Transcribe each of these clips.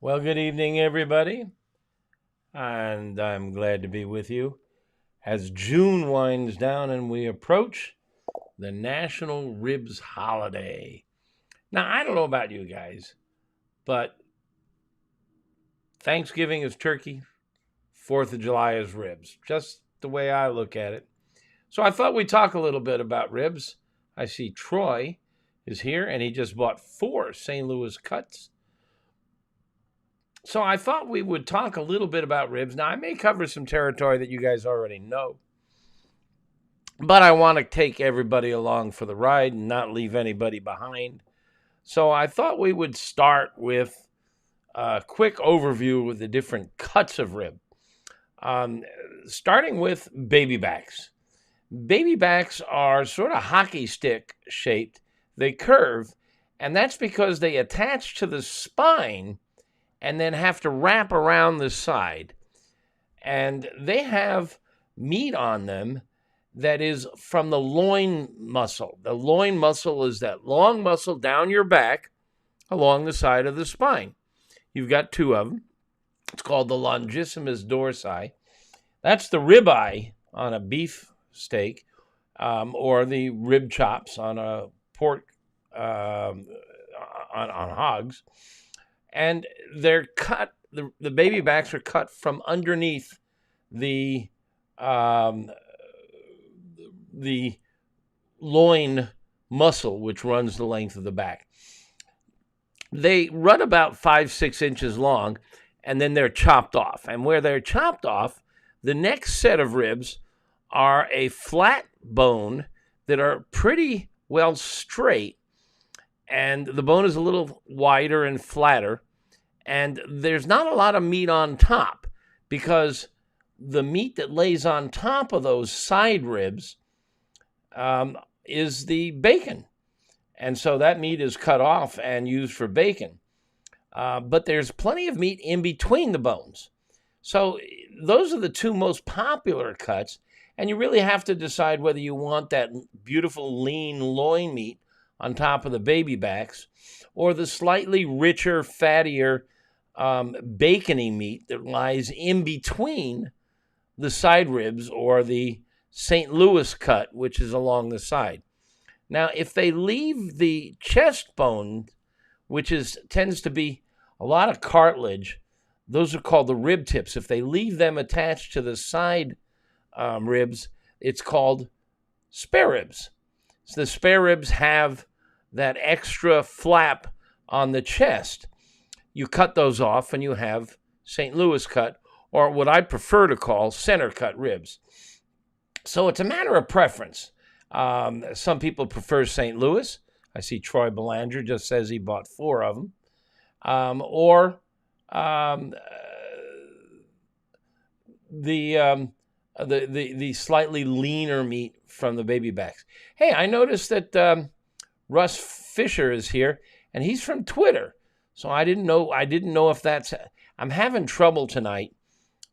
Well, good evening, everybody, and I'm glad to be with you as June winds down and we approach the National Ribs Holiday. Now, I don't know about you guys, but Thanksgiving is turkey, 4th of July is ribs, just the way I look at it. So I thought we'd talk a little bit about ribs. I see Troy is here, and he just bought 4 St. Louis cuts. So I thought we would talk a little bit about ribs. Now, I may cover some territory that you guys already know, but I want to take everybody along for the ride and not leave anybody behind. So I thought we would start with a quick overview of the different cuts of rib, starting with baby backs. Baby backs are sort of hockey stick shaped. They curve, and that's because they attach to the spine and then have to wrap around the side. And they have meat on them that is from the loin muscle. The loin muscle is that long muscle down your back along the side of the spine. You've got 2 of them. It's called the longissimus dorsi. That's the ribeye on a beef steak, or the rib chops on a pork, on hogs. And they're cut, the baby backs are cut from underneath the loin muscle, which runs the length of the back. They run about 5-6 inches long, and then they're chopped off. And where they're chopped off, the next set of ribs are a flat bone that are pretty well straight, and the bone is a little wider and flatter, and there's not a lot of meat on top because the meat that lays on top of those side ribs is the bacon. And so that meat is cut off and used for bacon. But there's plenty of meat in between the bones. So those are the 2 most popular cuts, and you really have to decide whether you want that beautiful lean loin meat on top of the baby backs, or the slightly richer, fattier, bacony meat that lies in between the side ribs, or the St. Louis cut, which is along the side. Now, if they leave the chest bone, which tends to be a lot of cartilage, those are called the rib tips. If they leave them attached to the side ribs, it's called spare ribs. So the spare ribs have that extra flap on the chest. You cut those off and you have St. Louis cut, or what I prefer to call center cut ribs. So it's a matter of preference. Some people prefer St. Louis. I see Troy Belanger just says he bought 4 of them. Or the slightly leaner meat from the baby backs. Hey, I noticed that Russ Fisher is here, and he's from Twitter. So I didn't know if that's. I'm having trouble tonight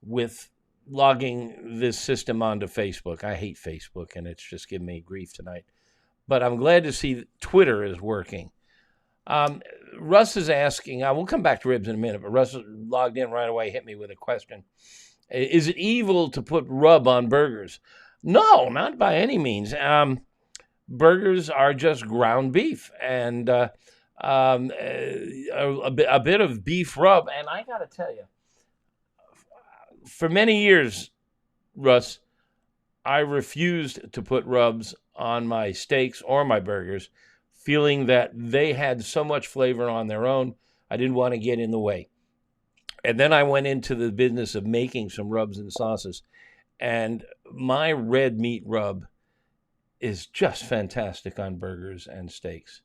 with logging this system onto Facebook. I hate Facebook, and it's just giving me grief tonight. But I'm glad to see that Twitter is working. Russ is asking. I will come back to ribs in a minute, but Russ logged in right away, hit me with a question. Is it evil to put rub on burgers? No, not by any means. Burgers are just ground beef and a bit of beef rub. And I got to tell you, for many years, Russ, I refused to put rubs on my steaks or my burgers, feeling that they had so much flavor on their own. I didn't want to get in the way. And then I went into the business of making some rubs and sauces. And my red meat rub is just fantastic on burgers and steaks.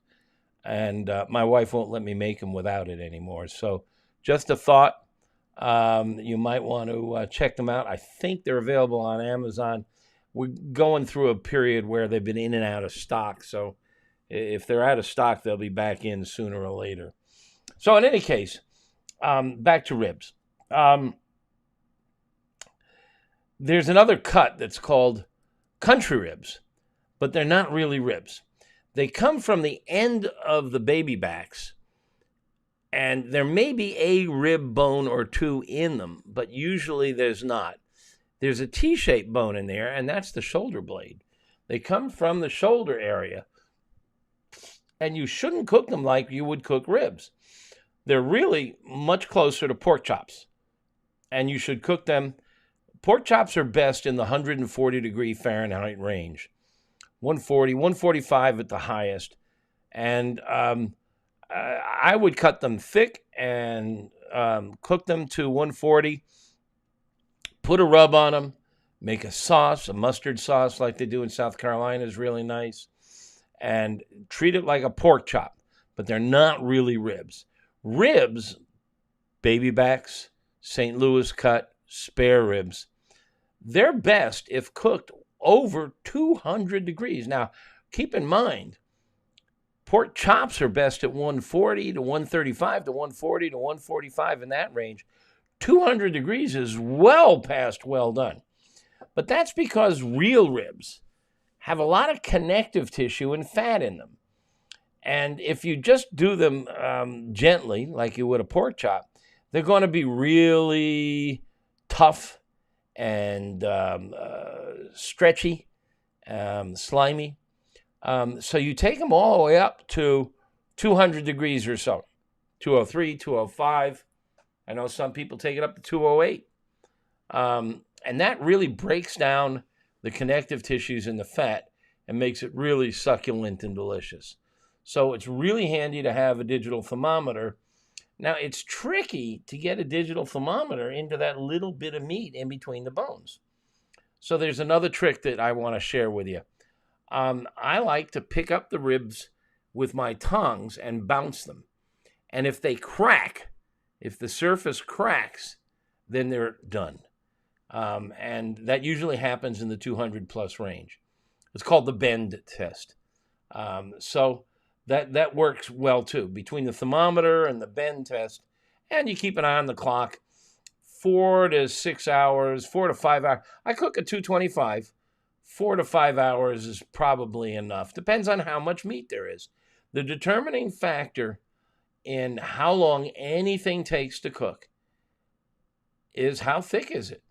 And my wife won't let me make them without it anymore. So just a thought. You might want to check them out. I think they're available on Amazon. We're going through a period where they've been in and out of stock. So if they're out of stock, they'll be back in sooner or later. So in any case, back to ribs. There's another cut that's called country ribs, but they're not really ribs. They come from the end of the baby backs And there may be a rib bone or two in them, but usually there's not. There's a T-shaped bone in there, and that's the shoulder blade. They come from the shoulder area, and you shouldn't cook them like you would cook ribs. They're really much closer to pork chops, and you should cook them. Pork chops are best in the 140 degree Fahrenheit range, 140, 145 at the highest. And I would cut them thick and cook them to 140, put a rub on them, make a sauce, a mustard sauce like they do in South Carolina is really nice, and treat it like a pork chop, but they're not really ribs. Ribs, baby backs, St. Louis cut, spare ribs, they're best if cooked over 200 degrees. Now, keep in mind, pork chops are best at 140 to 135 to 140 to 145 in that range. 200 degrees is well past well done. But that's because real ribs have a lot of connective tissue and fat in them. And if you just do them gently, like you would a pork chop, they're going to be really tough and stretchy, slimy. So you take them all the way up to 200 degrees or so, 203, 205. I know some people take it up to 208. And that really breaks down the connective tissues in the fat and makes it really succulent and delicious. So it's really handy to have a digital thermometer. Now, it's tricky to get a digital thermometer into that little bit of meat in between the bones. So there's another trick that I want to share with you. I like to pick up the ribs with my tongs and bounce them. And if they crack, if the surface cracks, then they're done. And that usually happens in the 200 plus range. It's called the bend test. So that works well too, between the thermometer and the bend test. And you keep an eye on the clock, 4 to 6 hours, 4 to 5 hours. I cook at 225. 4 to 5 hours is probably enough. Depends on how much meat there is. The determining factor in how long anything takes to cook is how thick is it.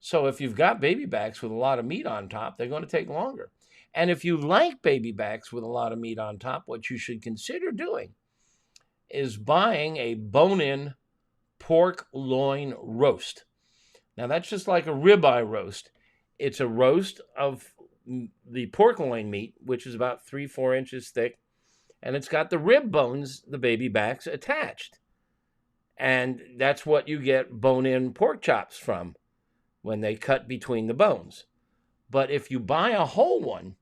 So if you've got baby backs with a lot of meat on top, they're going to take longer. And if you like baby backs with a lot of meat on top, what you should consider doing is buying a bone-in pork loin roast. Now, that's just like a ribeye roast. It's a roast of the pork loin meat, which is about 3-4 inches thick, and it's got the rib bones, the baby backs, attached. And that's what you get bone-in pork chops from when they cut between the bones. But if you buy a whole one,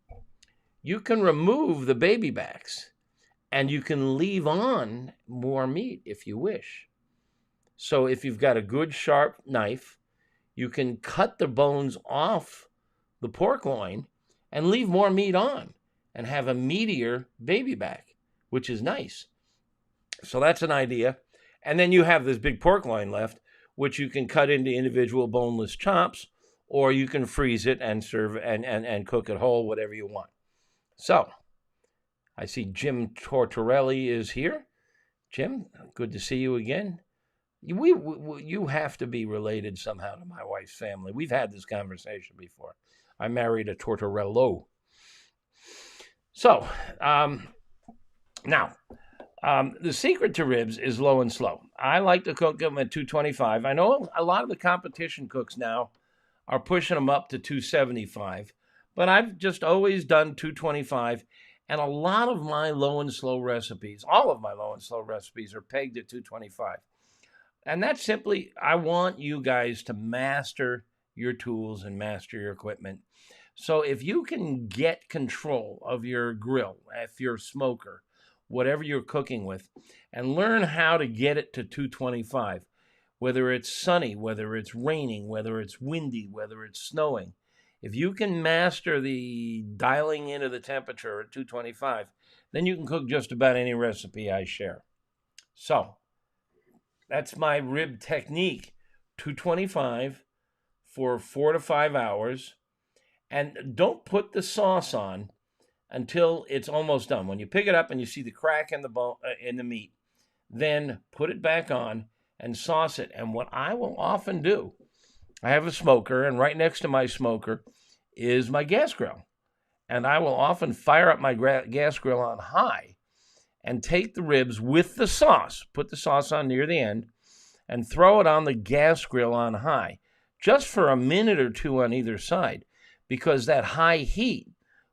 you can remove the baby backs, and you can leave on more meat if you wish. So if you've got a good sharp knife, you can cut the bones off the pork loin and leave more meat on and have a meatier baby back, which is nice. So that's an idea. And then you have this big pork loin left, which you can cut into individual boneless chops, or you can freeze it and serve and cook it whole, whatever you want. So I see Jim Tortorelli is here. Jim, good to see you again. You have to be related somehow to my wife's family. We've had this conversation before. I married a Tortorello. So, now, the secret to ribs is low and slow. I like to cook them at 225. I know a lot of the competition cooks now are pushing them up to 275, but I've just always done 225. And a lot of my low and slow recipes, all of my low and slow recipes are pegged at 225. And that's simply, I want you guys to master your tools and master your equipment. So if you can get control of your grill, if you're a smoker, whatever you're cooking with, and learn how to get it to 225, whether it's sunny, whether it's raining, whether it's windy, whether it's snowing, if you can master the dialing into the temperature at 225, then you can cook just about any recipe I share. So that's my rib technique, 225 for 4 to 5 hours. And don't put the sauce on until it's almost done. When you pick it up and you see the crack in the bone, in the meat, then put it back on and sauce it. And what I will often do, I have a smoker, and right next to my smoker is my gas grill. And I will often fire up my gas grill on high and take the ribs with the sauce, put the sauce on near the end, and throw it on the gas grill on high, just for a minute or two on either side, because that high heat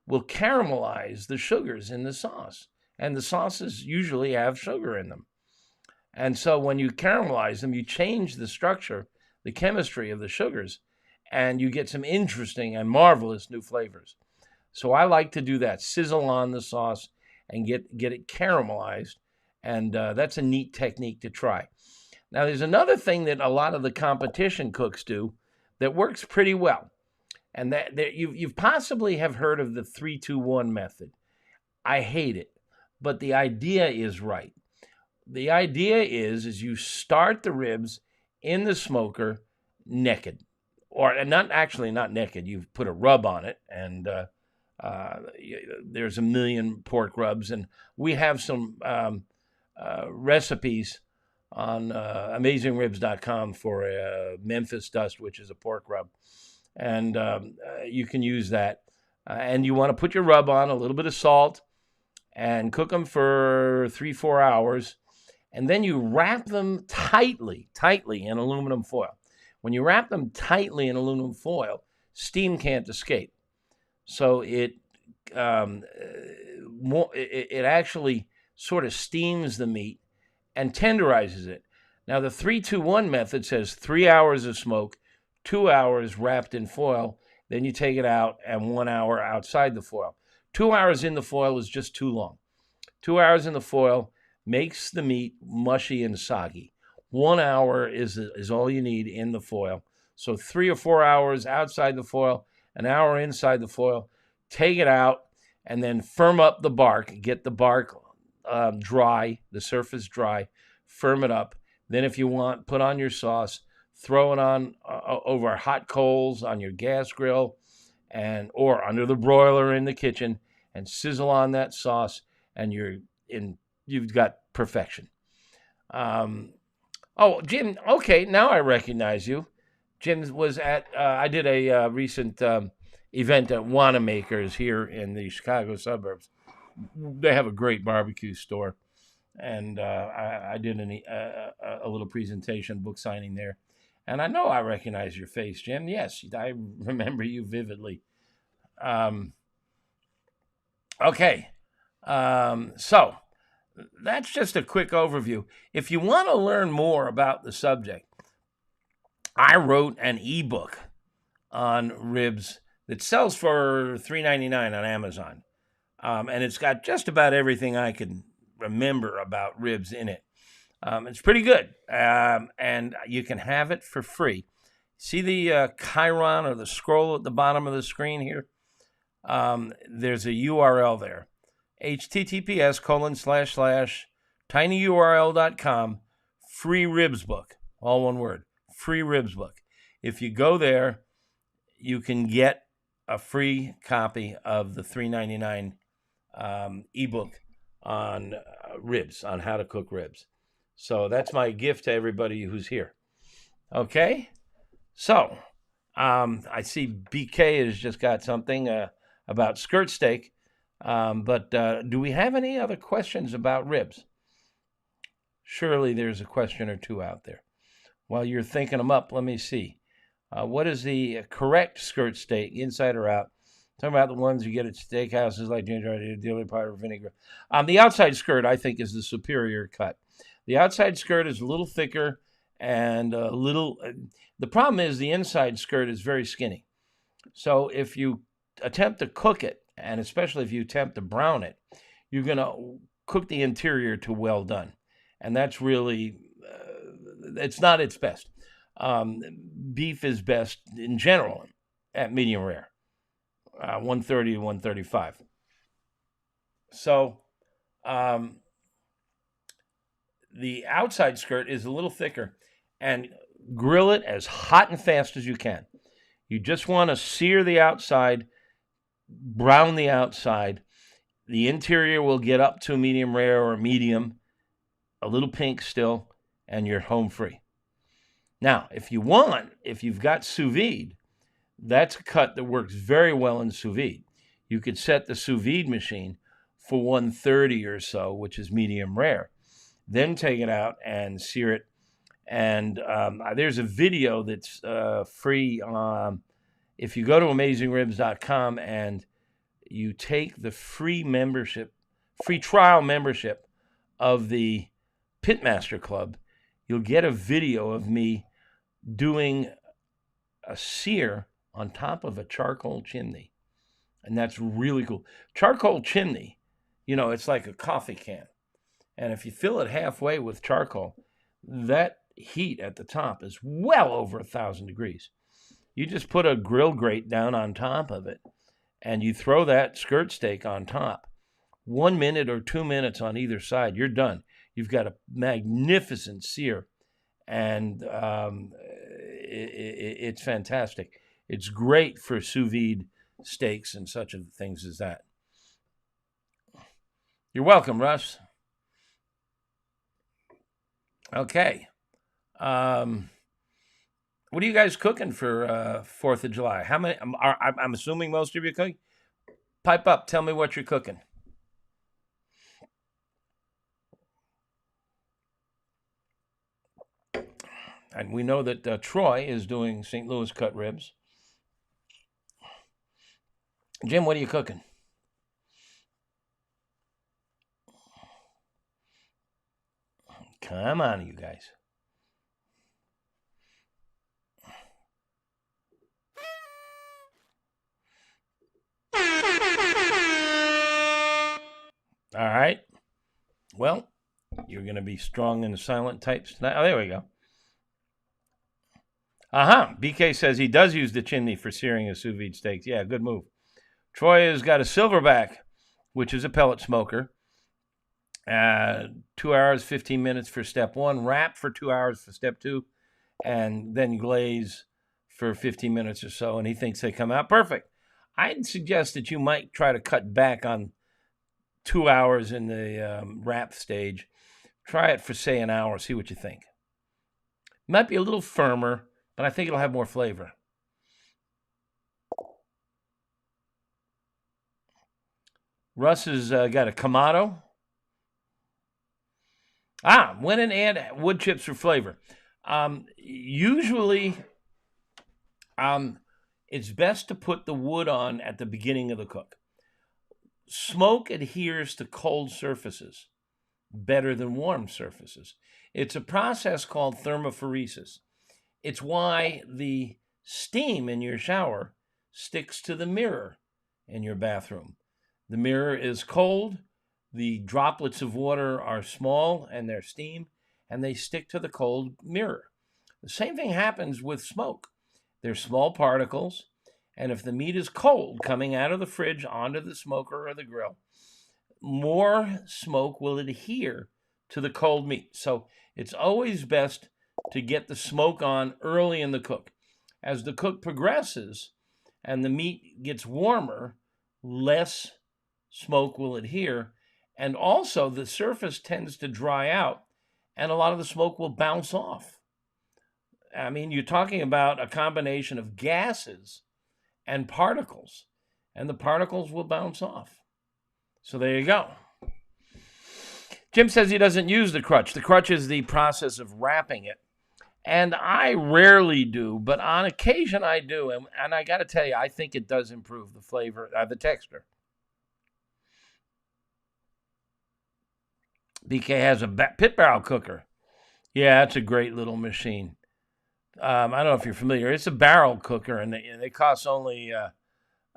will caramelize the sugars in the sauce. And the sauces usually have sugar in them. And so when you caramelize them, you change the structure, the chemistry of the sugars, and you get some interesting and marvelous new flavors. So I like to do that, sizzle on the sauce and get it caramelized. And that's a neat technique to try. Now, there's another thing that a lot of the competition cooks do that works pretty well. And that you've possibly have heard of the 3-2-1 method. I hate it, but the idea is right. The idea is you start the ribs in the smoker naked, or not naked. You put a rub on it, and there's a million pork rubs, and we have some recipes on AmazingRibs.com for Memphis Dust, which is a pork rub, and you can use that. And you want to put your rub on, a little bit of salt, and cook them for 3-4 hours. And then you wrap them tightly in aluminum foil. When you wrap them tightly in aluminum foil, steam can't escape. So it actually sort of steams the meat and tenderizes it. Now, the 3-2-1 method says 3 hours of smoke, 2 hours wrapped in foil, then you take it out, and 1 hour outside the foil. 2 hours in the foil is just too long. 2 hours in the foil makes the meat mushy and soggy. 1 hour is all you need in the foil. So 3 or 4 hours outside the foil, an hour inside the foil. Take it out and then firm up the bark. Get the bark dry, the surface dry. Firm it up. Then if you want, put on your sauce. Throw it on over hot coals on your gas grill or under the broiler in the kitchen, and sizzle on that sauce, and you've got perfection. Oh, Jim, okay, now I recognize you. Jim was at, I did a recent event at Wanamaker's here in the Chicago suburbs. They have a great barbecue store, and I did a little presentation, book signing there. And I know I recognize your face, Jim. Yes, I remember you vividly. Okay, so that's just a quick overview. If you want to learn more about the subject, I wrote an ebook on ribs that sells for $3.99 on Amazon. And it's got just about everything I can remember about ribs in it. It's pretty good. And you can have it for free. See the chyron or the scroll at the bottom of the screen here? There's a URL there. https://tinyurl.com, free ribs book, all one word, free ribs book. If you go there, you can get a free copy of the $3.99 ebook on ribs, on how to cook ribs. So that's my gift to everybody who's here. Okay? So, I see BK has just got something about skirt steak. But do we have any other questions about ribs? Surely there's a question or two out there. While you're thinking them up, let me see. What is the correct skirt steak, inside or out? Talking about the ones you get at steakhouses like ginger, the other part of vinegar. The outside skirt, I think, is the superior cut. The outside skirt is a little thicker and a little... the problem is the inside skirt is very skinny. So if you attempt to cook it, and especially if you attempt to brown it, you're going to cook the interior to well done. And that's really, it's not its best. Beef is best in general at medium rare, 130 to 135. So the outside skirt is a little thicker, and grill it as hot and fast as you can. You just want to sear the outside, brown the outside. The interior will get up to medium rare or medium, a little pink still, and you're home free. Now, if you've got sous vide, that's a cut that works very well in sous vide. You could set the sous vide machine for 130 or so, which is medium rare. Then take it out and sear it. And there's a video that's free. If you go to AmazingRibs.com and you take the free trial membership of the Pitmaster Club, you'll get a video of me doing a sear on top of a charcoal chimney. And that's really cool. Charcoal chimney, it's like a coffee can. And if you fill it halfway with charcoal, that heat at the top is well over 1,000 degrees. You just put a grill grate down on top of it, and you throw that skirt steak on top. 1 minute or 2 minutes on either side, you're done. You've got a magnificent sear, and it's fantastic. It's great for sous vide steaks and such things as that. You're welcome, Russ. Okay. What are you guys cooking for 4th of July? How many? I'm assuming most of you cooking. Pipe up. Tell me what you're cooking. And we know that Troy is doing St. Louis cut ribs. Jim, what are you cooking? Come on, you guys. All right. Well, you're going to be strong in the silent types tonight. Oh, there we go. BK says he does use the chimney for searing his sous vide steaks. Yeah, good move. Troy has got a Silverback, which is a pellet smoker. 2 hours, 15 minutes for step 1. Wrap for 2 hours for step 2. And then glaze for 15 minutes or so. And he thinks they come out perfect. I'd suggest that you might try to cut back on 2 hours in the wrap stage. Try it for, say, an hour. See what you think. Might be a little firmer, but I think it'll have more flavor. Russ has got a Kamado. When and add wood chips for flavor. Usually, it's best to put the wood on at the beginning of the cook. Smoke adheres to cold surfaces better than warm surfaces. It's a process called thermophoresis. It's why the steam in your shower sticks to the mirror in your bathroom. The mirror is cold, the droplets of water are small and they're steam, and they stick to the cold mirror. The same thing happens with smoke. They're small particles, and if the meat is cold coming out of the fridge onto the smoker or the grill, more smoke will adhere to the cold meat. So it's always best to get the smoke on early in the cook. As the cook progresses and the meat gets warmer, less smoke will adhere, and also the surface tends to dry out and a lot of the smoke will bounce off. I mean, you're talking about a combination of gases and particles, and the particles will bounce off. So there you go. Jim says he doesn't use the crutch. The crutch is the process of wrapping it. And I rarely do, but on occasion I do. And I got to tell you, I think it does improve the flavor, the texture. BK has a pit barrel cooker. Yeah, it's a great little machine. I don't know if you're familiar. It's a barrel cooker, and they cost only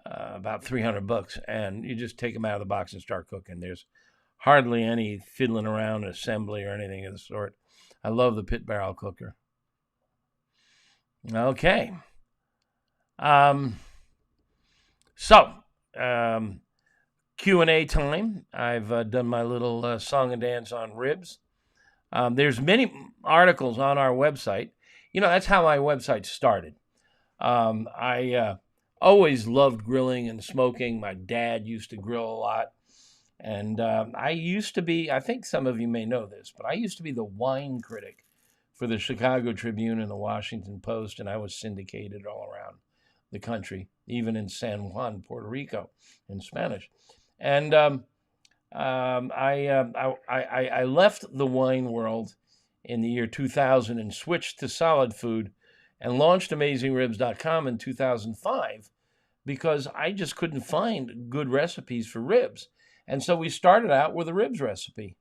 about $300, and you just take them out of the box and start cooking. There's hardly any fiddling around, assembly, or anything of the sort. I love the pit barrel cooker. Okay. Q&A time. I've done my little song and dance on ribs. There's many articles on our website. You know, that's how my website started. I always loved grilling and smoking. My dad used to grill a lot. And I used to be, I think some of you may know this, but I used to be the wine critic for the Chicago Tribune and the Washington Post, and I was syndicated all around the country, even in San Juan, Puerto Rico, in Spanish. And I left the wine world in the year 2000 and switched to solid food and launched AmazingRibs.com in 2005 because I just couldn't find good recipes for ribs. And so we started out with a ribs recipe,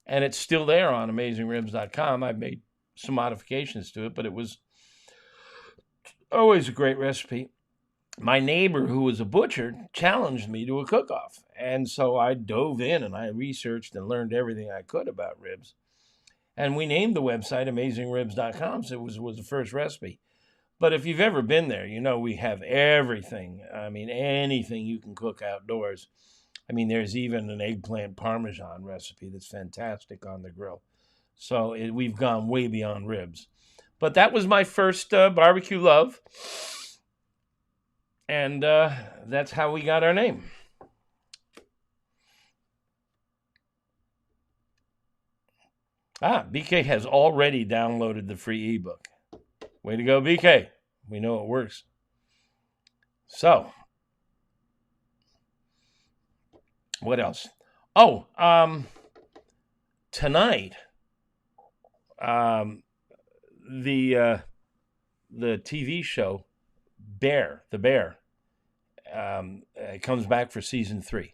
and it's still there on AmazingRibs.com. I've made some modifications to it, but it was always a great recipe. My neighbor, who was a butcher, challenged me to a cook-off. And so I dove in and I researched and learned everything I could about ribs. And we named the website AmazingRibs.com, so it was the first recipe. But if you've ever been there, you know we have everything. I mean, anything you can cook outdoors. I mean, there's even an eggplant parmesan recipe that's fantastic on the grill. So we've gone way beyond ribs. But that was my first barbecue love. And that's how we got our name. BK has already downloaded the free ebook. Way to go, BK. We know it works. So, what else? Oh, tonight, the TV show The Bear, it comes back for season 3,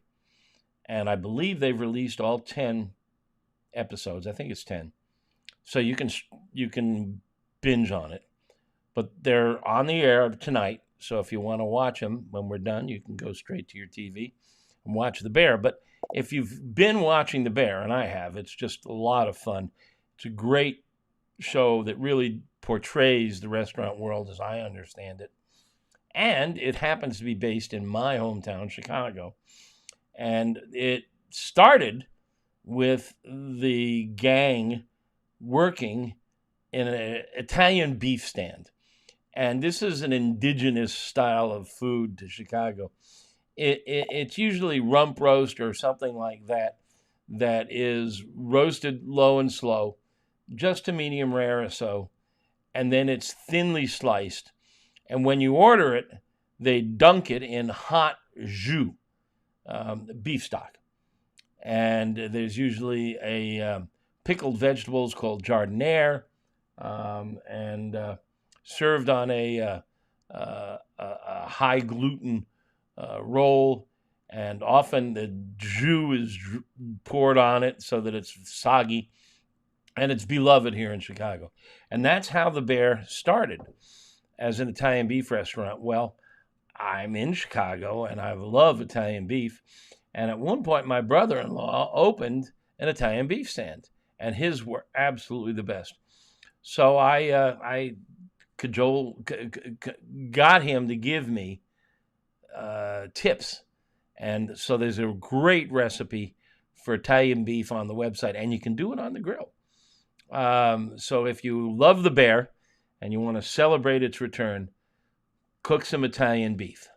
and I believe they've released all 10 episodes. I think it's 10, so you can binge on it. But they're on the air tonight, so if you want to watch them when we're done, you can go straight to your TV and watch The Bear. But if you've been watching The Bear, and I have, it's just a lot of fun. It's a great show that really portrays the restaurant world as I understand it. And it happens to be based in my hometown, Chicago. And it started with the gang working in an Italian beef stand. And this is an indigenous style of food to Chicago. It's usually rump roast or something like that is roasted low and slow, just to medium rare or so. And then it's thinly sliced. And when you order it, they dunk it in hot jus, beef stock. And there's usually a pickled vegetables called jardiniere, and served on a high gluten roll. And often the jus is poured on it so that it's soggy. And it's beloved here in Chicago. And that's how The Bear started as an Italian beef restaurant. Well, I'm in Chicago and I love Italian beef. And at one point, my brother-in-law opened an Italian beef stand, and his were absolutely the best. So I got him to give me tips. And so there's a great recipe for Italian beef on the website, and you can do it on the grill. So if you love The Bear and you want to celebrate its return, cook some Italian beef.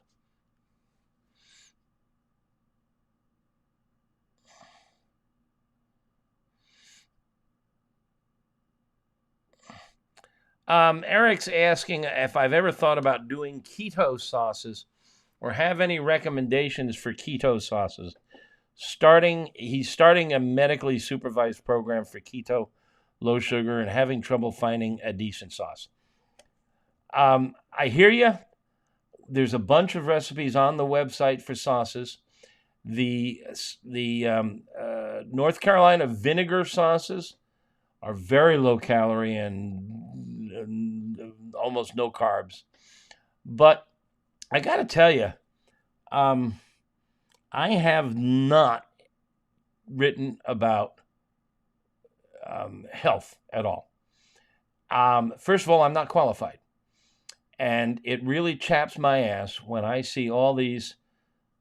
Eric's asking if I've ever thought about doing keto sauces or have any recommendations for keto sauces. He's starting a medically supervised program for keto, low sugar, and having trouble finding a decent sauce. I hear you. There's a bunch of recipes on the website for sauces. The North Carolina vinegar sauces are very low calorie and almost no carbs. But I got to tell you, I have not written about health at all. First of all, I'm not qualified. And it really chaps my ass when I see all these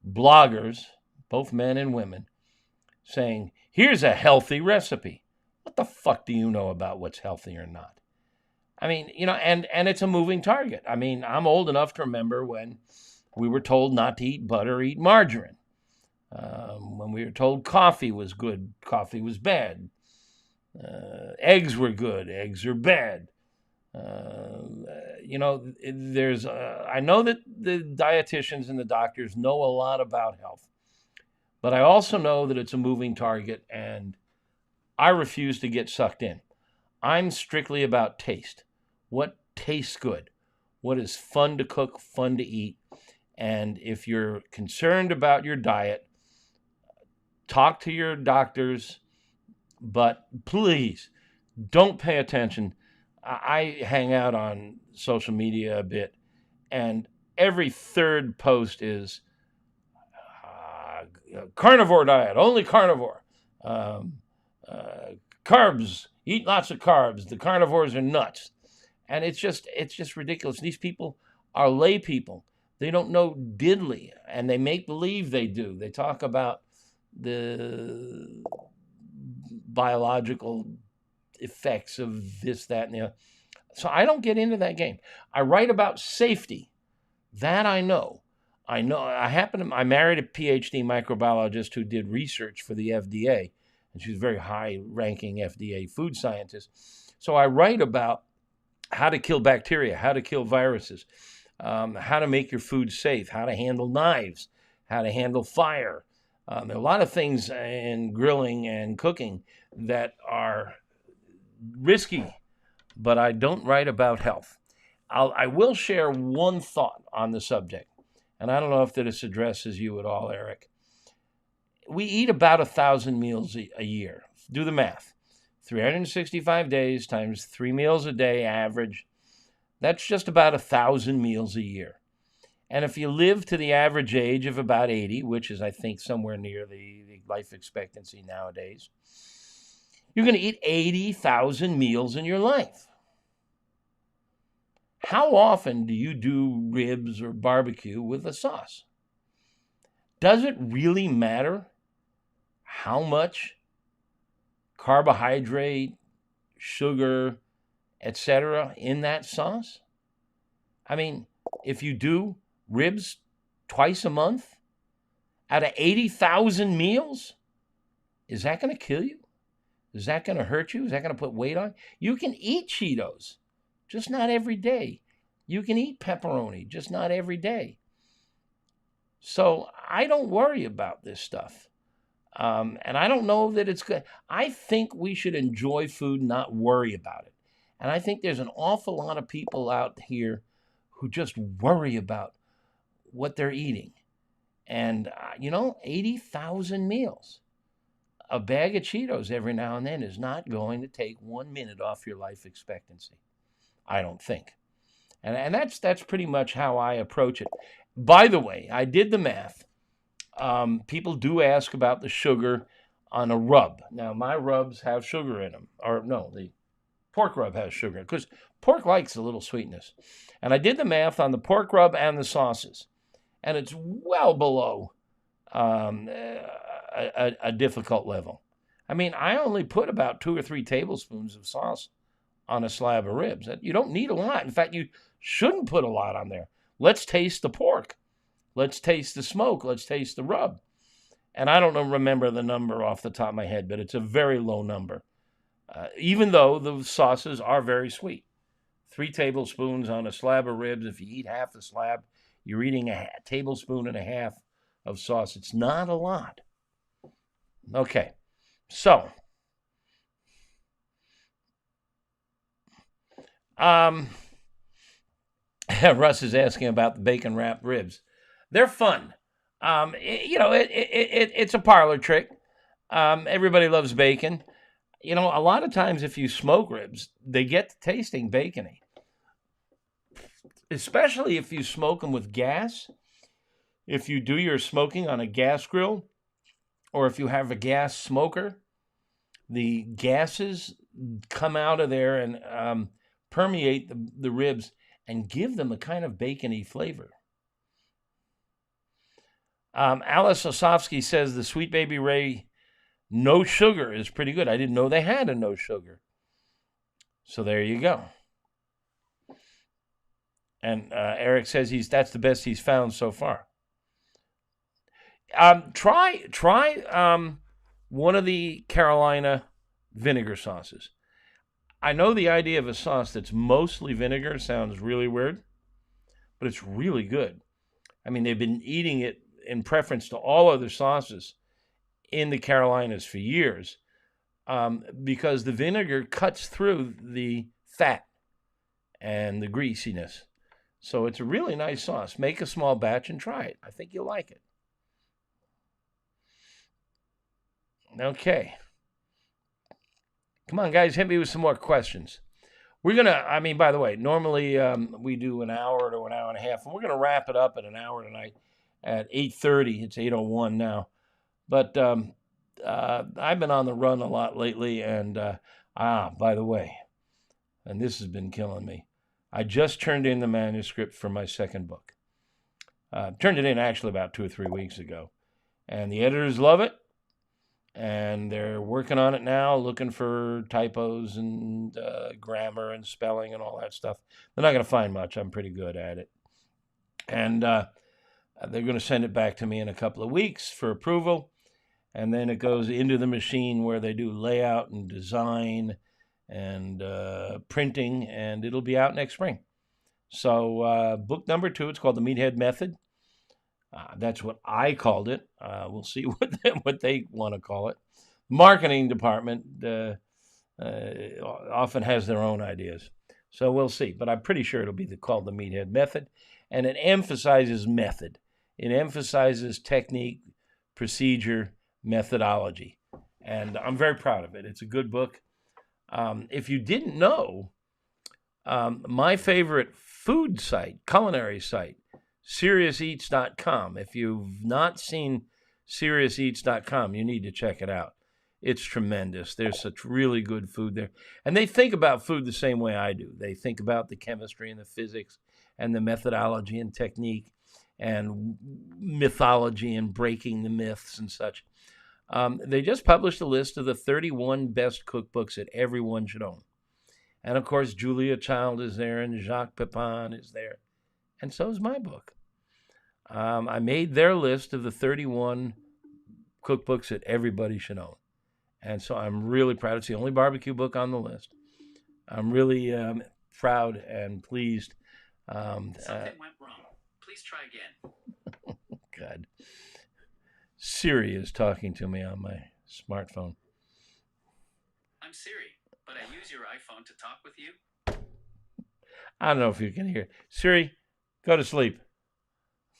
bloggers, both men and women, saying, here's a healthy recipe. What the fuck do you know about what's healthy or not? I mean, and it's a moving target. I mean, I'm old enough to remember when we were told not to eat butter, eat margarine. When we were told coffee was good, coffee was bad. Eggs were good, eggs are bad. I know that the dietitians and the doctors know a lot about health, but I also know that it's a moving target, and I refuse to get sucked in. I'm strictly about taste. What tastes good? What is fun to cook, fun to eat? And if you're concerned about your diet, talk to your doctors, but please don't pay attention. I hang out on social media a bit, and every third post is carnivore diet, only carnivore. Um, Carbs, eat lots of carbs. The carnivores are nuts. And it's just ridiculous. These people are lay people. They don't know diddly, and they make believe they do. They talk about the biological effects of this, that, and the other. So I don't get into that game. I write about safety. That I know. I married a PhD microbiologist who did research for the FDA, and she's a very high-ranking FDA food scientist. So I write about how to kill bacteria, how to kill viruses, how to make your food safe, how to handle knives, how to handle fire. There are a lot of things in grilling and cooking that are risky, but I don't write about health. I will share one thought on the subject, and I don't know if this addresses you at all, Eric. We eat about 1,000 meals a year. Do the math. 365 days times 3 meals a day average. That's just about 1,000 meals a year. And if you live to the average age of about 80, which is, I think, somewhere near the life expectancy nowadays, you're going to eat 80,000 meals in your life. How often do you do ribs or barbecue with a sauce? Does it really matter how much carbohydrate, sugar, etc. in that sauce? I mean, if you do ribs twice a month out of 80,000 meals, is that going to kill you? Is that going to hurt you? Is that going to put weight on? You can eat Cheetos, just not every day. You can eat pepperoni, just not every day. So I don't worry about this stuff. And I don't know that it's good. I think we should enjoy food, not worry about it. And I think there's an awful lot of people out here who just worry about what they're eating. And, 80,000 meals. A bag of Cheetos every now and then is not going to take 1 minute off your life expectancy, I don't think. And that's pretty much how I approach it. By the way, I did the math. People do ask about the sugar on a rub. Now, my rubs have sugar in them. Or no, the pork rub has sugar, because pork likes a little sweetness. And I did the math on the pork rub and the sauces, and it's well below a difficult level. I mean, I only put about 2 or 3 tablespoons of sauce on a slab of ribs. You don't need a lot. In fact, you shouldn't put a lot on there. Let's taste the pork. Let's taste the smoke. Let's taste the rub. And I don't remember the number off the top of my head, but it's a very low number. Even though the sauces are very sweet. 3 tablespoons on a slab of ribs. If you eat half the slab, you're eating a tablespoon and a half of sauce. It's not a lot. Okay, so Russ is asking about the bacon wrapped ribs. They're fun. It's a parlor trick. Everybody loves bacon. A lot of times if you smoke ribs, they get to tasting bacony. Especially if you smoke them with gas. If you do your smoking on a gas grill, or if you have a gas smoker, the gases come out of there and permeate the ribs and give them a kind of bacony flavor. Alice Osofsky says the Sweet Baby Ray no sugar is pretty good. I didn't know they had a no sugar. So there you go. And Eric says that's the best he's found so far. Try one of the Carolina vinegar sauces. I know the idea of a sauce that's mostly vinegar sounds really weird, but it's really good. I mean, they've been eating it in preference to all other sauces in the Carolinas for years, because the vinegar cuts through the fat and the greasiness. So it's a really nice sauce. Make a small batch and try it. I think you'll like it. Okay. Come on, guys, hit me with some more questions. We're going to, I mean, by the way, normally we do an hour to an hour and a half, and we're going to wrap it up at an hour tonight at 8:30. It's 8:01 now. But I've been on the run a lot lately, and by the way, and this has been killing me, I just turned in the manuscript for my second book. Turned it in actually about 2 or 3 weeks ago, and the editors love it, and they're working on it now, looking for typos and grammar and spelling and all that stuff. They're not going to find much. I'm pretty good at it, and they're going to send it back to me in a couple of weeks for approval. And then it goes into the machine where they do layout and design and printing, and it'll be out next spring. So book number 2, it's called The Meathead Method. That's what I called it. We'll see what they want to call it. Marketing department often has their own ideas. So we'll see. But I'm pretty sure it'll be called The Meathead Method. And it emphasizes method. It emphasizes technique, procedure, methodology, and I'm very proud of it. It's a good book. If you didn't know, my favorite food site, culinary site, SeriousEats.com. If you've not seen SeriousEats.com, you need to check it out. It's tremendous. There's such really good food there. And they think about food the same way I do. They think about the chemistry and the physics and the methodology and technique and mythology and breaking the myths and such. They just published a list of the 31 best cookbooks that everyone should own. And, of course, Julia Child is there and Jacques Pepin is there. And so is my book. I made their list of the 31 cookbooks that everybody should own. And so I'm really proud. It's the only barbecue book on the list. I'm really proud and pleased. Something went wrong. Please try again. God. Siri is talking to me on my smartphone. I'm Siri, but I use your iPhone to talk with you. I don't know if you can hear. Siri, go to sleep.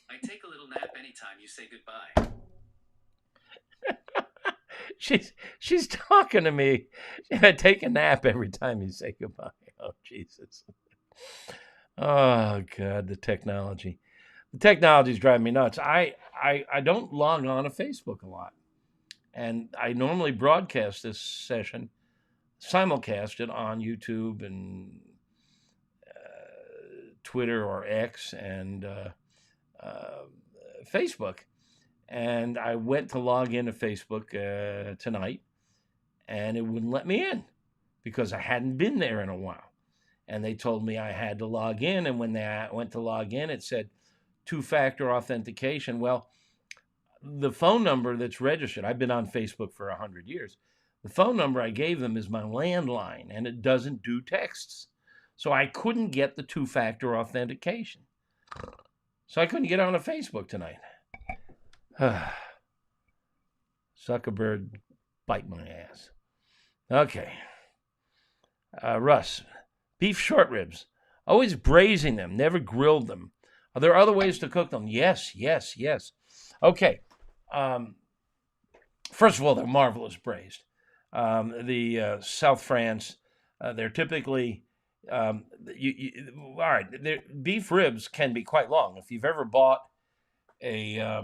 I take a little nap anytime you say goodbye. She's talking to me. I take a nap every time you say goodbye. Oh, Jesus. Oh, God, the technology. The technology is driving me nuts. I don't log on to Facebook a lot. And I normally broadcast this session, simulcast it on YouTube and Twitter or X and Facebook. And I went to log into Facebook tonight, and it wouldn't let me in because I hadn't been there in a while. And they told me I had to log in, and when I went to log in, it said two-factor authentication. Well, the phone number that's registered, I've been on Facebook for 100 years. The phone number I gave them is my landline, and it doesn't do texts. So I couldn't get the two-factor authentication. So I couldn't get on to Facebook tonight. Zuckerberg, bite my ass. Okay. Russ, beef short ribs. Always braising them, never grilled them. Are there other ways to cook them? Yes. Okay. First of all, they're marvelous braised. The South France, they're typically, all right, beef ribs can be quite long. If you've ever bought a,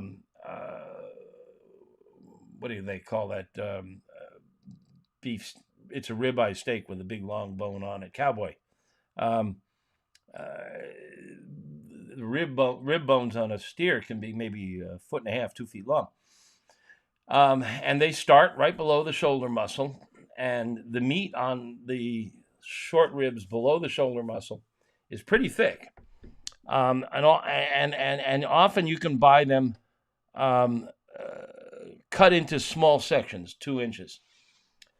what do they call that? Beef, it's a ribeye steak with a big long bone on it, cowboy. The rib bones on a steer can be maybe 1.5 feet, 2 feet long. And they start right below the shoulder muscle, and the meat on the short ribs below the shoulder muscle is pretty thick. And often you can buy them cut into small sections, 2 inches.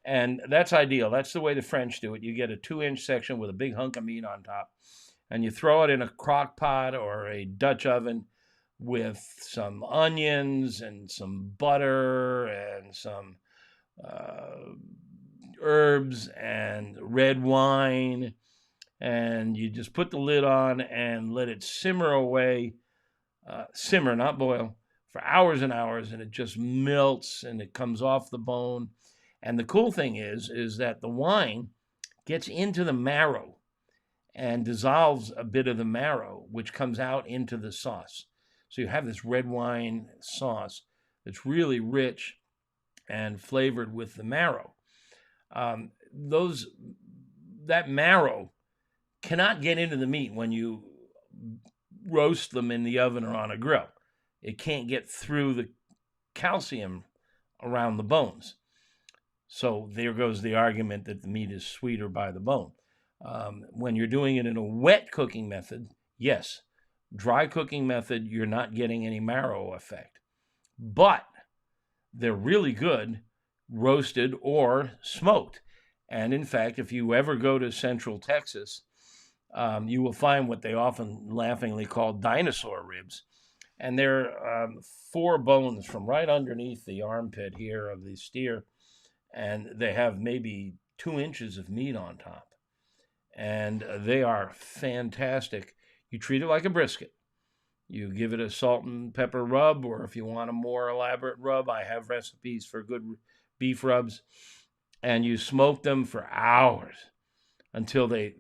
And that's ideal. That's the way the French do it. You get a 2-inch section with a big hunk of meat on top, and you throw it in a crock pot or a Dutch oven with some onions and some butter and some herbs and red wine. And you just put the lid on and let it simmer away, simmer, not boil, for hours and hours, and it just melts and it comes off the bone. And the cool thing is that the wine gets into the marrow and dissolves a bit of the marrow, which comes out into the sauce. So you have this red wine sauce that's really rich and flavored with the marrow. That marrow cannot get into the meat when you roast them in the oven or on a grill. It can't get through the calcium around the bones. So there goes the argument that the meat is sweeter by the bone. When you're doing it in a wet cooking method, yes. Dry cooking method, you're not getting any marrow effect. But they're really good roasted or smoked. And in fact, if you ever go to Central Texas, you will find what they often laughingly call dinosaur ribs. And they're 4 bones from right underneath the armpit here of the steer. And they have maybe 2 inches of meat on top. And they are fantastic. You treat it like a brisket. You give it a salt and pepper rub, or if you want a more elaborate rub, I have recipes for good beef rubs. And you smoke them for hours until they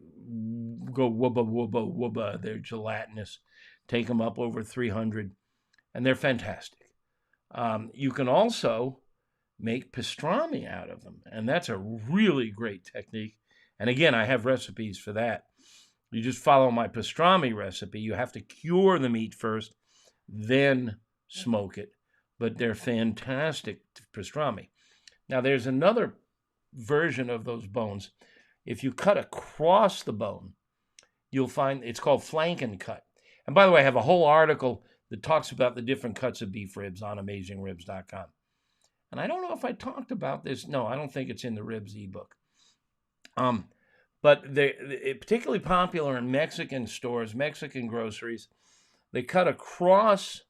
go wubba, wubba, wubba. They're gelatinous. Take them up over 300, and they're fantastic. You can also make pastrami out of them, and that's a really great technique. And again, I have recipes for that. You just follow my pastrami recipe. You have to cure the meat first, then smoke it. But they're fantastic pastrami. Now, there's another version of those bones. If you cut across the bone, you'll find it's called flanken cut. And by the way, I have a whole article that talks about the different cuts of beef ribs on AmazingRibs.com. And I don't know if I talked about this. No, I don't think it's in the ribs ebook. But they're particularly popular in Mexican stores, Mexican groceries. They cut across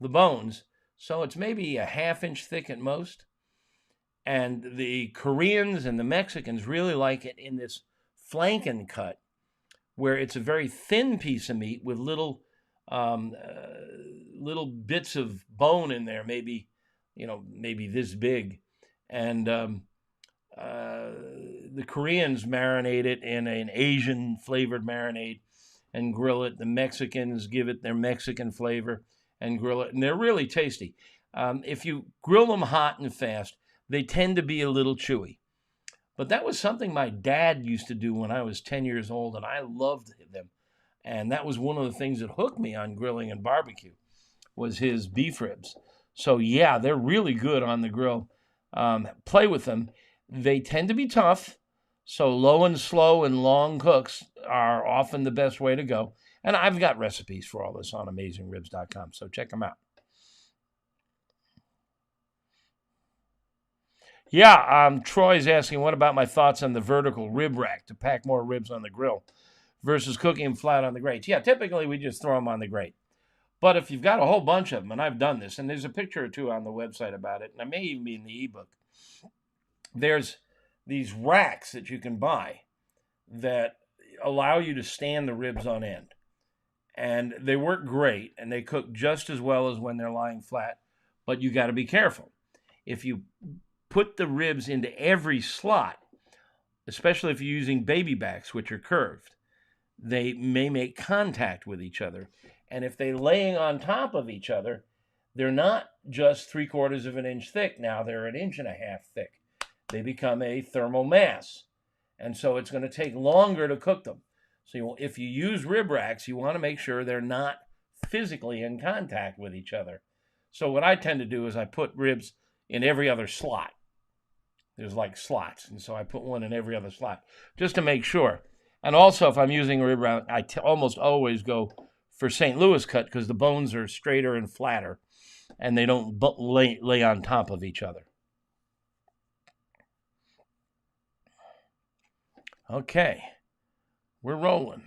the bones, so it's maybe a 1/2 inch thick at most. And the Koreans and the Mexicans really like it in this flanken cut, where it's a very thin piece of meat with little bits of bone in there, maybe this big. And the Koreans marinate it in an Asian flavored marinade and grill it. The Mexicans give it their Mexican flavor and grill it. And they're really tasty. If you grill them hot and fast, they tend to be a little chewy. But that was something my dad used to do when I was 10 years old, and I loved them. And that was one of the things that hooked me on grilling and barbecue, was his beef ribs. So yeah, they're really good on the grill. Play with them. They tend to be tough, so low and slow and long cooks are often the best way to go. And I've got recipes for all this on AmazingRibs.com, so check them out. Yeah, Troy's asking, what about my thoughts on the vertical rib rack to pack more ribs on the grill versus cooking them flat on the grate? Yeah, typically we just throw them on the grate. But if you've got a whole bunch of them, and I've done this, and there's a picture or two on the website about it, and I may even be in the ebook, there's these racks that you can buy that allow you to stand the ribs on end. And they work great, and they cook just as well as when they're lying flat, but you got to be careful. If you put the ribs into every slot, especially if you're using baby backs, which are curved, they may make contact with each other. And if they're laying on top of each other, they're not just 3/4 of an inch thick. Now they're 1.5 inches thick. They become a thermal mass. And so it's going to take longer to cook them. So if you use rib racks, you want to make sure they're not physically in contact with each other. So what I tend to do is I put ribs in every other slot. There's like slots, and so I put one in every other slot just to make sure. And also, if I'm using a rib rack, I almost always go for St. Louis cut because the bones are straighter and flatter, and they don't lay on top of each other. Okay, we're rolling.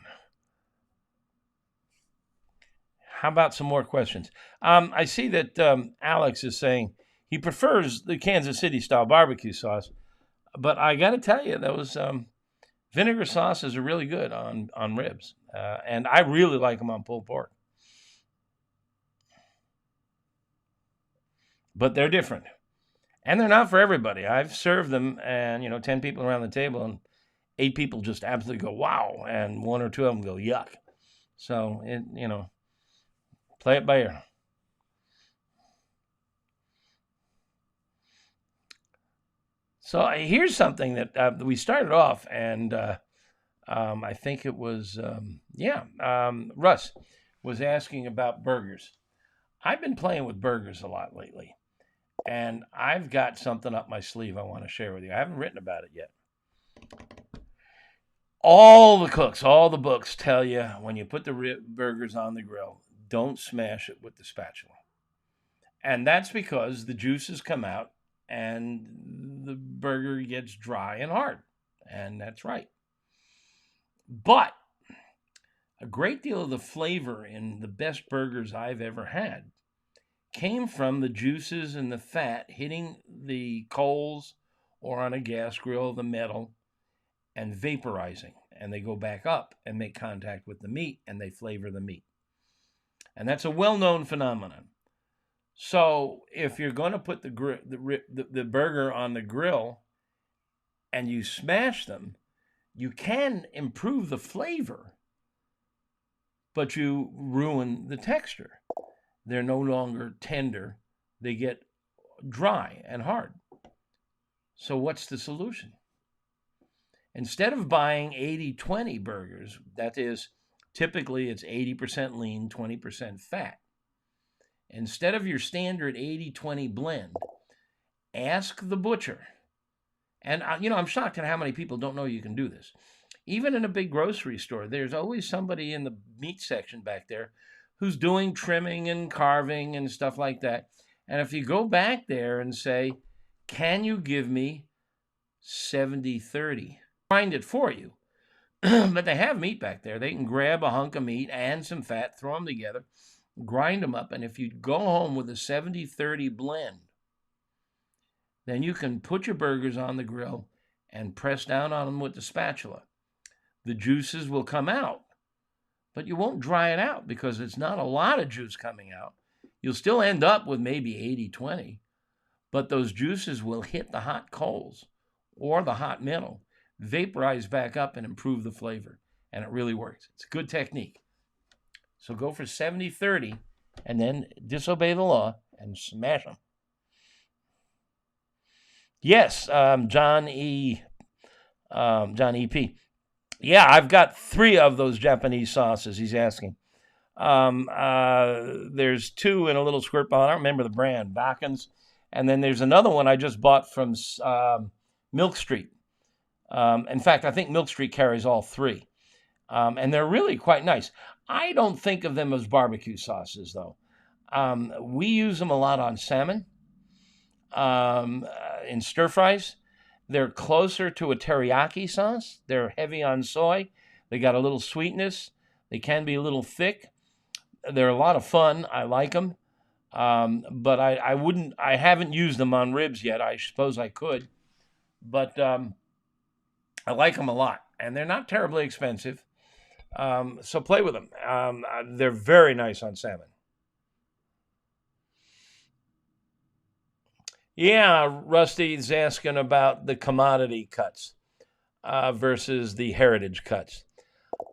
How about some more questions? I see that Alex is saying he prefers the Kansas City style barbecue sauce, but I got to tell you, those vinegar sauces are really good on ribs, and I really like them on pulled pork. But they're different, and they're not for everybody. I've served them, and 10 people around the table, and 8 people just absolutely go wow, and 1 or 2 of them go yuck. So play it by ear. So here's something that we started off, and I think it was, Russ was asking about burgers. I've been playing with burgers a lot lately, and I've got something up my sleeve I want to share with you. I haven't written about it yet. All the cooks, all the books tell you when you put the burgers on the grill, don't smash it with the spatula. And that's because the juices come out and the burger gets dry and hard. And that's right. But a great deal of the flavor in the best burgers I've ever had came from the juices and the fat hitting the coals or on a gas grill, the metal, and vaporizing. And they go back up and make contact with the meat, and they flavor the meat. And that's a well-known phenomenon. So if you're going to put the burger on the grill and you smash them, you can improve the flavor, but you ruin the texture. They're no longer tender. They get dry and hard. So what's the solution? Instead of buying 80-20 burgers, that is, typically it's 80% lean, 20% fat. Instead of your standard 80-20 blend, ask the butcher. And, I'm shocked at how many people don't know you can do this. Even in a big grocery store, there's always somebody in the meat section back there who's doing trimming and carving and stuff like that. And if you go back there and say, can you give me 70-30? Find it for you. But they have meat back there. They can grab a hunk of meat and some fat, throw them together, grind them up, and if you go home with a 70-30 blend, then you can put your burgers on the grill and press down on them with the spatula. The juices will come out, but you won't dry it out because it's not a lot of juice coming out. You'll still end up with maybe 80-20, but those juices will hit the hot coals or the hot metal, vaporize back up, and improve the flavor. And it really works. It's a good technique. So go for 70-30 and then disobey the law and smash them. Yes, John E. Yeah, I've got 3 of those Japanese sauces he's asking. There's 2 in a little squirt bottle. I don't remember the brand, Bacon's. And then there's another one I just bought from Milk Street. In fact, I think Milk Street carries all 3. And they're really quite nice. I don't think of them as barbecue sauces, though. We use them a lot on salmon, in stir fries. They're closer to a teriyaki sauce. They're heavy on soy. They got a little sweetness. They can be a little thick. They're a lot of fun. I like them. But I haven't used them on ribs yet. I suppose I could. But I like them a lot. And they're not terribly expensive. So play with them. They're very nice on salmon. Yeah, Rusty's asking about the commodity cuts versus the heritage cuts.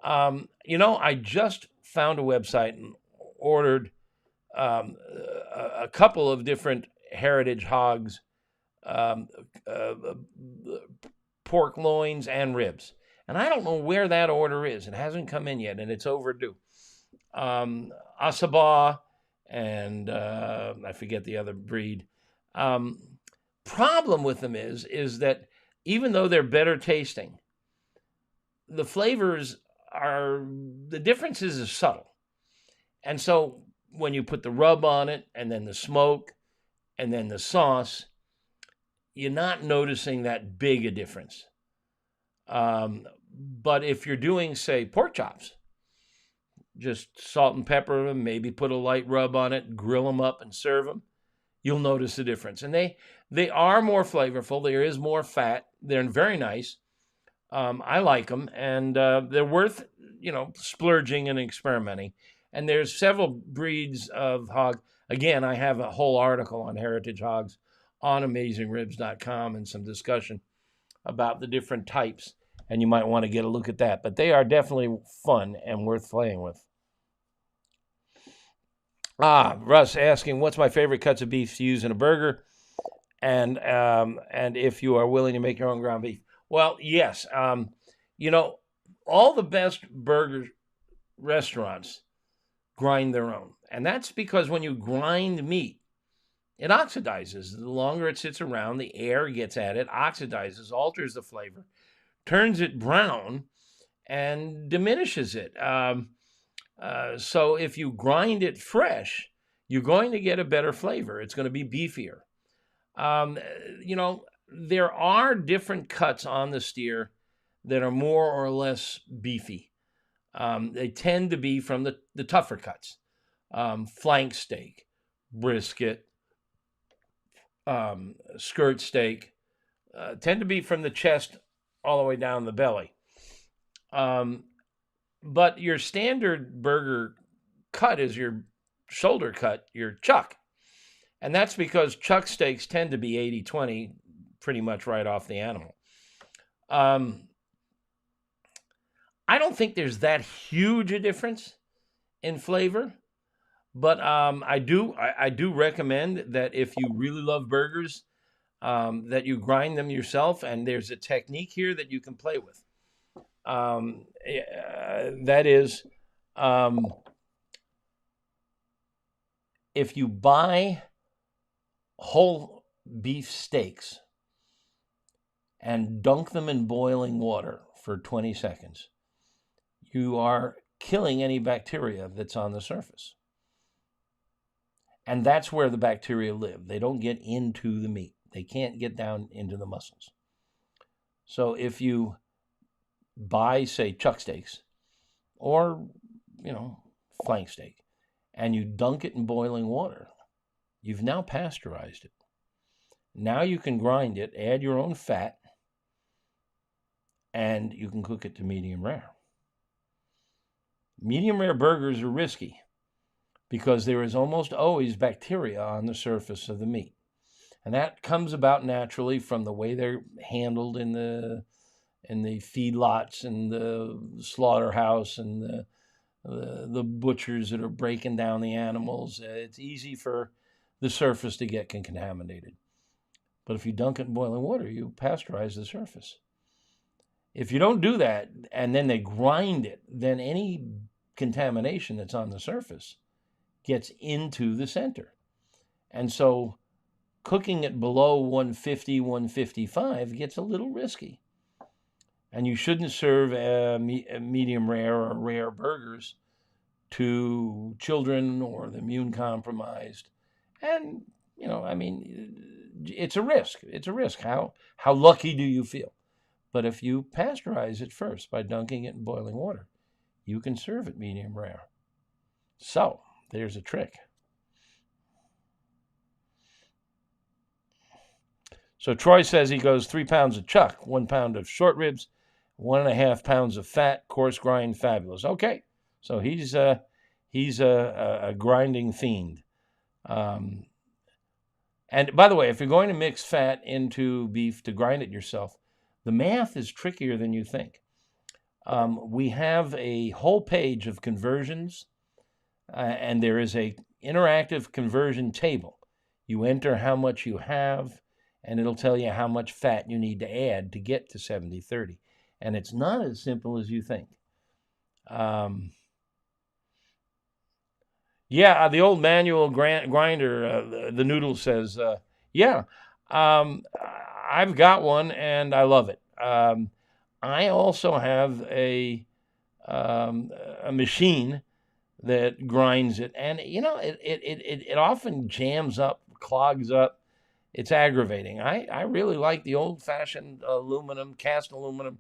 I just found a website and ordered a couple of different heritage hogs, pork loins, and ribs. And I don't know where that order is. It hasn't come in yet, and it's overdue. Asaba and I forget the other breed. Problem with them is that even though they're better tasting, the flavors the differences are subtle. And so when you put the rub on it and then the smoke and then the sauce, you're not noticing that big a difference. But if you're doing, say, pork chops, just salt and pepper them, maybe put a light rub on it, grill them up and serve them, you'll notice the difference. And they are more flavorful. There is more fat. They're very nice. I like them, and they're worth, splurging and experimenting. And there's several breeds of hog. Again, I have a whole article on heritage hogs on AmazingRibs.com and some discussion about the different types, and you might want to get a look at that. But they are definitely fun and worth playing with. Russ asking, what's my favorite cuts of beef to use in a burger? And if you are willing to make your own ground beef. Well, yes. All the best burger restaurants grind their own. And that's because when you grind meat, it oxidizes. The longer it sits around, the air gets at it, oxidizes, alters the flavor, turns it brown, and diminishes it. So if you grind it fresh, you're going to get a better flavor. It's going to be beefier. There are different cuts on the steer that are more or less beefy. They tend to be from the tougher cuts. Flank steak, brisket, skirt steak, tend to be from the chest all the way down the belly. But your standard burger cut is your shoulder cut, your chuck. And that's because chuck steaks tend to be 80-20, pretty much right off the animal. I don't think there's that huge a difference in flavor, but I do recommend that if you really love burgers, that you grind them yourself, and there's a technique here that you can play with. That is, if you buy whole beef steaks and dunk them in boiling water for 20 seconds, you are killing any bacteria that's on the surface. And that's where the bacteria live. They don't get into the meat. They can't get down into the muscles. So if you buy, say, chuck steaks or, flank steak, and you dunk it in boiling water, you've now pasteurized it. Now you can grind it, add your own fat, and you can cook it to medium rare. Medium rare burgers are risky because there is almost always bacteria on the surface of the meat. And that comes about naturally from the way they're handled in the feedlots and the slaughterhouse and the butchers that are breaking down the animals. It's easy for the surface to get contaminated. But if you dunk it in boiling water, you pasteurize the surface. If you don't do that and then they grind it, then any contamination that's on the surface gets into the center. And so cooking it below 150, 155 gets a little risky. And you shouldn't serve medium rare or rare burgers to children or the immune compromised. And, it's a risk. It's a risk. How lucky do you feel? But if you pasteurize it first by dunking it in boiling water, you can serve it medium rare. So there's a trick. So Troy says he goes 3 pounds of chuck, 1 pound of short ribs, 1.5 pounds of fat, coarse grind, fabulous. Okay, so he's a grinding fiend. And by the way, if you're going to mix fat into beef to grind it yourself, the math is trickier than you think. We have a whole page of conversions, and there is a interactive conversion table. You enter how much you have, and it'll tell you how much fat you need to add to get to 70-30. And it's not as simple as you think. The old manual grinder, the noodle says, I've got one and I love it. I also have a machine that grinds it. And, it often jams up, clogs up. It's aggravating. I really like the old-fashioned cast aluminum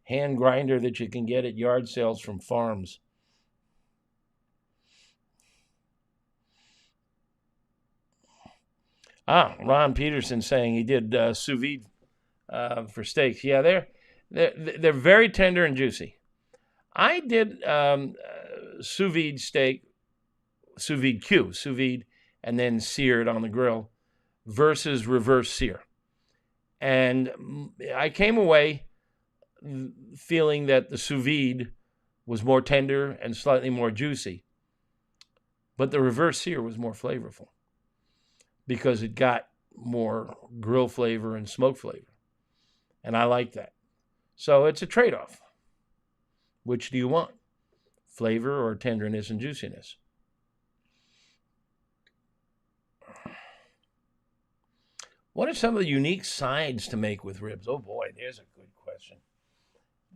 hand grinder that you can get at yard sales from farms. Ron Peterson saying he did sous vide for steaks. Yeah, they're very tender and juicy. I did sous vide steak, sous vide, and then seared on the grill versus reverse sear. And I came away feeling that the sous vide was more tender and slightly more juicy, but the reverse sear was more flavorful because it got more grill flavor and smoke flavor. And I like that. So it's a trade-off. Which do you want? Flavor or tenderness and juiciness? What are some of the unique sides to make with ribs? Oh boy, there's a good question.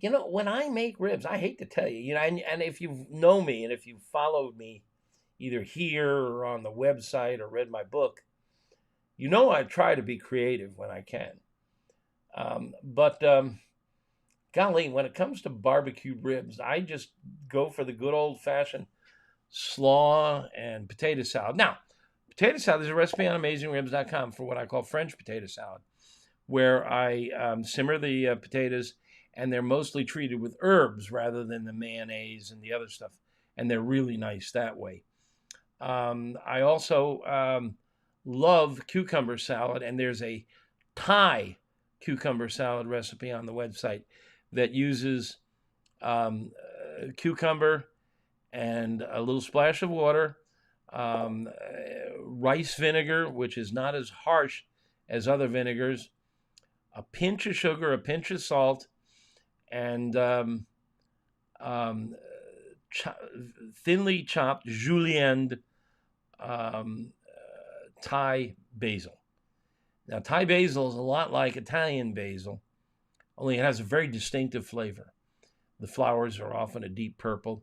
When I make ribs, I hate to tell you, and if you know me and if you've followed me either here or on the website or read my book, I try to be creative when I can. But golly, when it comes to barbecued ribs, I just go for the good old-fashioned slaw and potato salad. Now, potato salad, there's a recipe on AmazingRibs.com for what I call French potato salad, where I simmer the potatoes, and they're mostly treated with herbs rather than the mayonnaise and the other stuff, and they're really nice that way. I also love cucumber salad, and there's a Thai cucumber salad recipe on the website that uses cucumber and a little splash of water, rice vinegar, which is not as harsh as other vinegars, a pinch of sugar, a pinch of salt, and thinly chopped julienne Thai basil. Now, Thai basil is a lot like Italian basil, only it has a very distinctive flavor. The flowers are often a deep purple.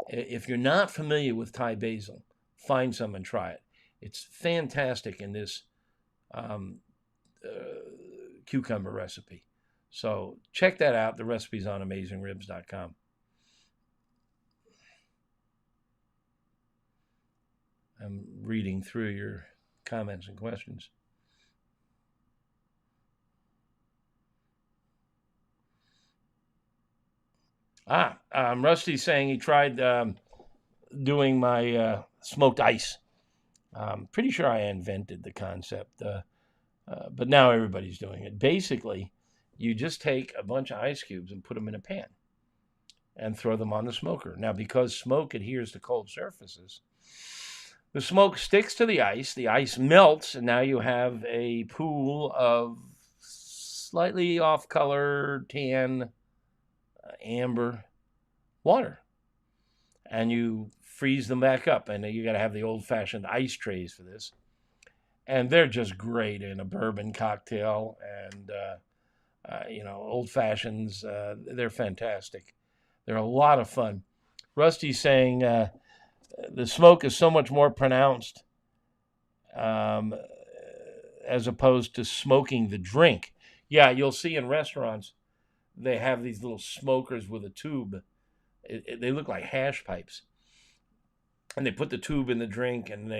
If you're not familiar with Thai basil, find some and try it. It's fantastic in this cucumber recipe. So check that out. The recipe's on AmazingRibs.com. I'm reading through your comments and questions. Rusty's saying he tried doing my smoked ice. I'm pretty sure I invented the concept, but now everybody's doing it. Basically, you just take a bunch of ice cubes and put them in a pan and throw them on the smoker. Now, because smoke adheres to cold surfaces, the smoke sticks to the ice melts, and now you have a pool of slightly off-color, tan, amber water. And you freeze them back up, and you got to have the old-fashioned ice trays for this. And they're just great in a bourbon cocktail and, old fashions. They're fantastic. They're a lot of fun. Rusty's saying the smoke is so much more pronounced as opposed to smoking the drink. Yeah, you'll see in restaurants, they have these little smokers with a tube. They look like hash pipes. And they put the tube in the drink, and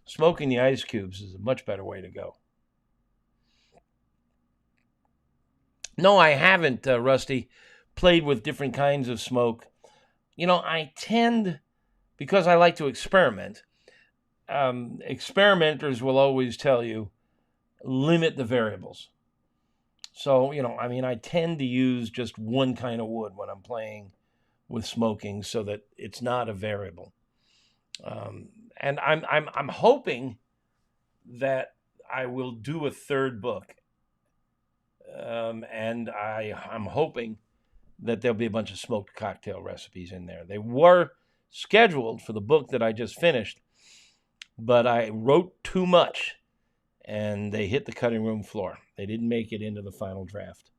smoking the ice cubes is a much better way to go. No, I haven't, Rusty, played with different kinds of smoke. I tend, because I like to experiment, experimenters will always tell you, limit the variables. So, I tend to use just one kind of wood when I'm playing with smoking so that it's not a variable. And I'm hoping that I will do a third book. And I'm hoping that there'll be a bunch of smoked cocktail recipes in there. They were scheduled for the book that I just finished, but I wrote too much, and they hit the cutting room floor. They didn't make it into the final draft.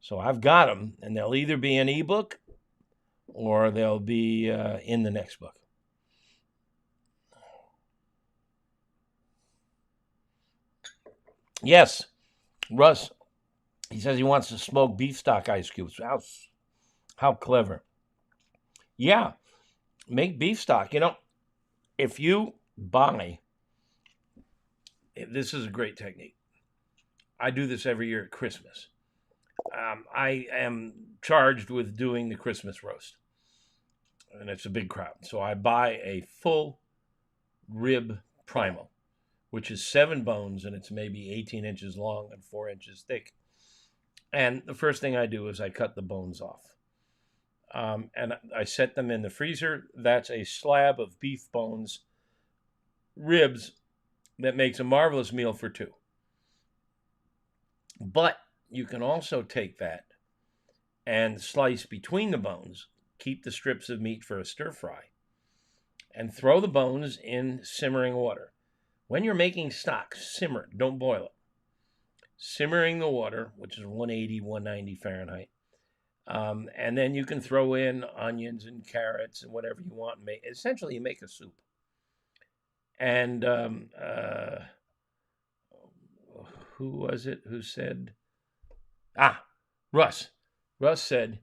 So I've got them, and they'll either be an ebook or they'll be in the next book. Yes, Russ, he says he wants to smoke beef stock ice cubes. How clever. Yeah, make beef stock. If you buy, this is a great technique. I do this every year at Christmas. I am charged with doing the Christmas roast, and it's a big crowd. So I buy a full rib primal, which is 7 bones, and it's maybe 18 inches long and 4 inches thick. And the first thing I do is I cut the bones off. And I set them in the freezer. That's a slab of beef bones, ribs, that makes a marvelous meal for 2. But you can also take that and slice between the bones, keep the strips of meat for a stir fry, and throw the bones in simmering water. When you're making stock, simmer it, don't boil it. Simmering the water, which is 180, 190 Fahrenheit. And then you can throw in onions and carrots and whatever you want. Essentially, you make a soup. And who was it who said? Russ. Russ said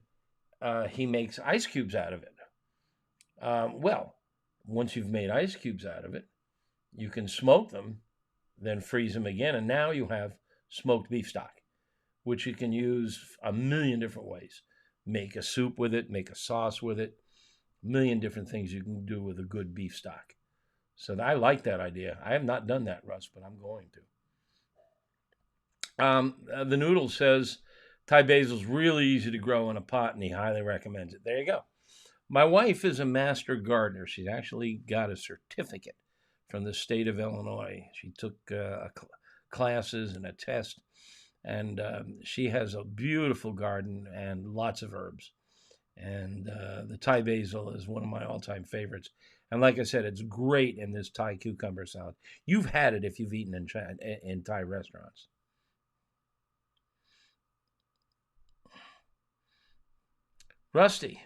he makes ice cubes out of it. Well, once you've made ice cubes out of it, you can smoke them, then freeze them again, and now you have smoked beef stock, which you can use a million different ways. Make a soup with it, make a sauce with it, a million different things you can do with a good beef stock. So I like that idea. I have not done that, Russ, but I'm going to. The Noodle says Thai basil's really easy to grow in a pot, and he highly recommends it. There you go. My wife is a master gardener. She's actually got a certificate from the state of Illinois. She took classes and a test, and she has a beautiful garden and lots of herbs. And the Thai basil is one of my all-time favorites. And like I said, it's great in this Thai cucumber salad. You've had it if you've eaten in Thai restaurants. Rusty,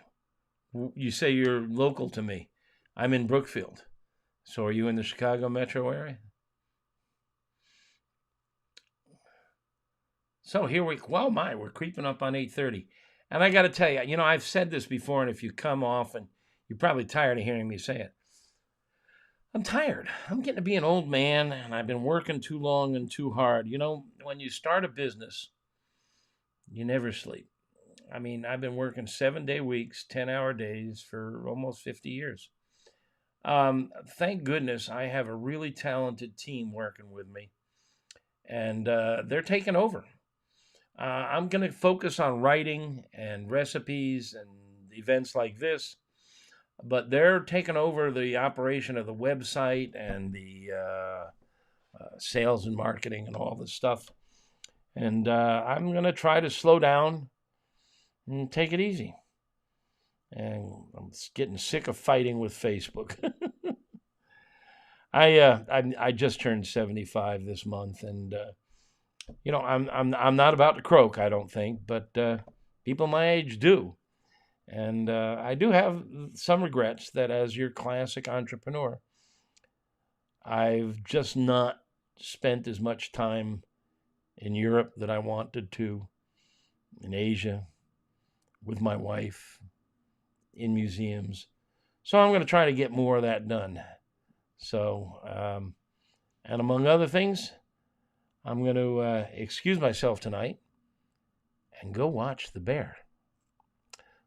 you say you're local to me. I'm in Brookfield. So are you in the Chicago metro area? So here we're creeping up on 8:30. And I got to tell you, I've said this before, and if you come off, and you're probably tired of hearing me say it, I'm tired. I'm getting to be an old man, and I've been working too long and too hard. When you start a business, you never sleep. I mean, I've been working 7-day weeks, 10-hour days for almost 50 years. Thank goodness I have a really talented team working with me, and they're taking over. I'm going to focus on writing and recipes and events like this, but they're taking over the operation of the website and the sales and marketing and all this stuff. And I'm going to try to slow down and take it easy. And I'm getting sick of fighting with Facebook. I just turned 75 this month, and I'm not about to croak, I don't think, but people my age do. And I do have some regrets that as your classic entrepreneur, I've just not spent as much time in Europe that I wanted to, in Asia, with my wife, in museums. So I'm going to try to get more of that done. So, and among other things, I'm going to excuse myself tonight and go watch The Bear.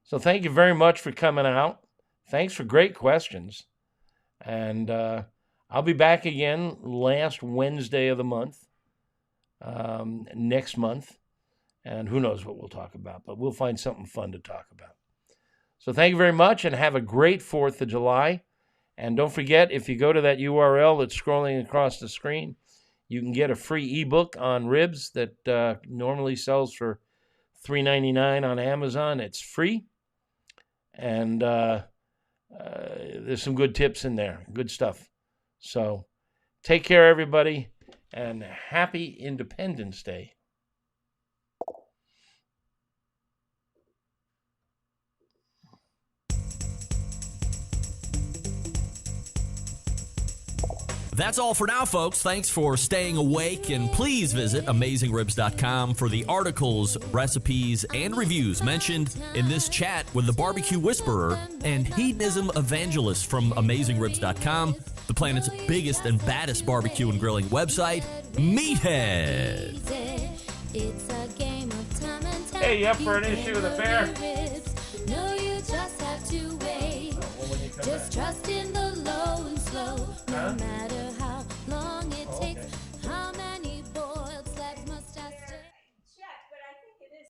So thank you very much for coming out. Thanks for great questions. And I'll be back again last Wednesday of the month, next month. And who knows what we'll talk about, but we'll find something fun to talk about. So thank you very much, and have a great 4th of July. And don't forget, if you go to that URL that's scrolling across the screen, you can get a free ebook on ribs that normally sells for $3.99 on Amazon. It's free. And there's some good tips in there, good stuff. So take care, everybody, and happy Independence Day. That's all for now, folks. Thanks for staying awake, and please visit AmazingRibs.com for the articles, recipes, and reviews mentioned in this chat with the Barbecue Whisperer and Hedonism Evangelist from AmazingRibs.com, the planet's biggest and baddest barbecue and grilling website, Meathead. Hey, you up for an issue with a bear? No, you just have to wait. Just trust in the low and slow. No matter